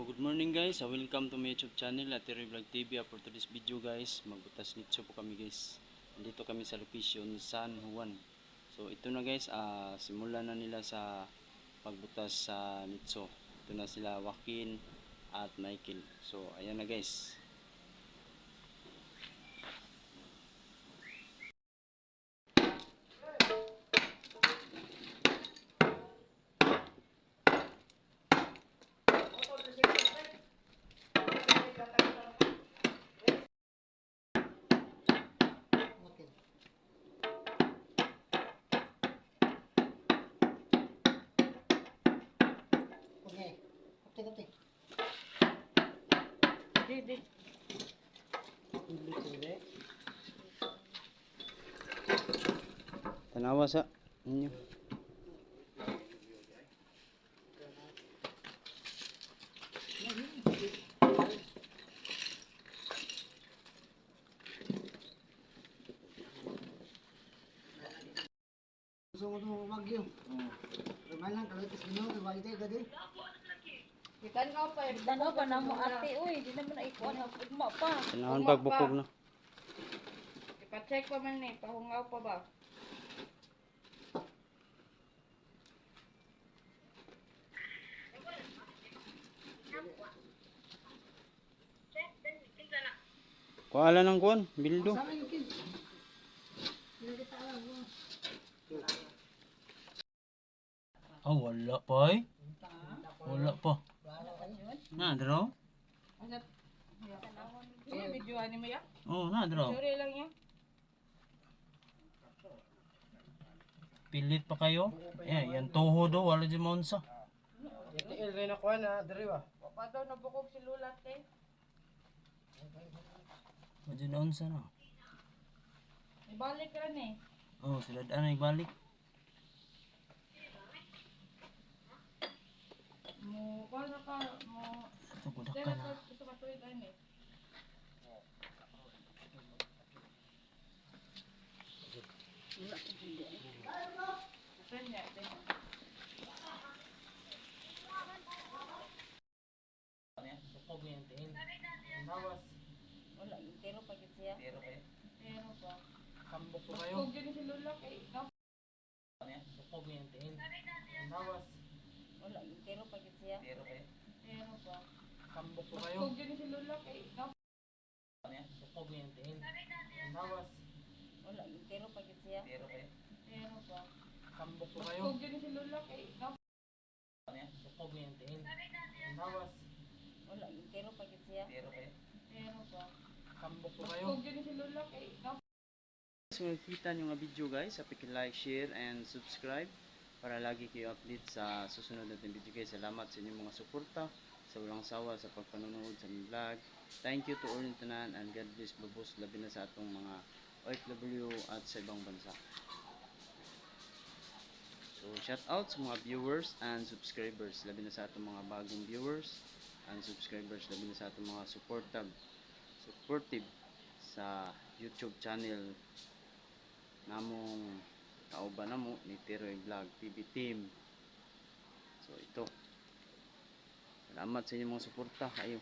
Good morning guys, welcome to my YouTube channel at Terry Vlog TV. For today's video guys, magbutas nitso po kami guys. Nandito kami sa location San Juan. So ito na guys, simulan na nila sa pagbutas sa nitso. Ito na sila Joaquin at Michael. So ayan na guys. Tanawa sa inyo. Gusto mo magyo. Rumalang kalitis gino, kawalite gadi. Tanaw pa na mo ate, uy, di naman na ikuan ang ugma pa. Tanahon pagbukog na. Ipa-check pa man ni, pahungaw pa ba? Kuala ng kuan, bildo. Sama yung kid. Pinagita lang mo. Wala pa eh. Wala pa. Na, draw? Sige, videoan ni mo ya? Na, draw. Sorry lang ya. Pilit pa kayo? Yan toho do, wala di maunsa. Ito ilgay na kuha na, diri ba? Pa daw nabukog si Lulat eh. Wala na unsa na. Ibalik ka ni. Sila daan ay balik. Mo, paano ka, mo, Ito budak dala ka ka, na. gusto ka tuloy tayo ni. Saan niya? Wala, pero pa gid siya. Pero pa. Kambok po kayo. Kung gini si Lulat eh, no? Nawas. Wala, pero pa gid siya. Pero pa. Kambok po kayo. Kung gini si Lulat eh, no? Nawas. Wala, pero pa gid siya. Pero pa. Kambok po kayo. Kung gini si Lulat eh, no? Nawas. Wala, pero pa gid siya. Pero pa. Kambok po kayo. Kung gini si Lulat eh, no? So makikita nyo nga video guys, like, share, and subscribe para lagi kayo update sa susunod natin video guys. Salamat sa inyong mga suporta, sa walang sawa sa pagpanonood sa mga vlog. Thank you to all in tanan, and God bless babos labi na sa atong mga OFW at sa ibang bansa. So shout out sa mga viewers and subscribers, labi na sa atong mga bagong viewers and subscribers, labi na sa atong mga supportive sa YouTube channel namong kauban namo ni Terry Vlog TV team. So ito, salamat sa inyong mga suporta kayo.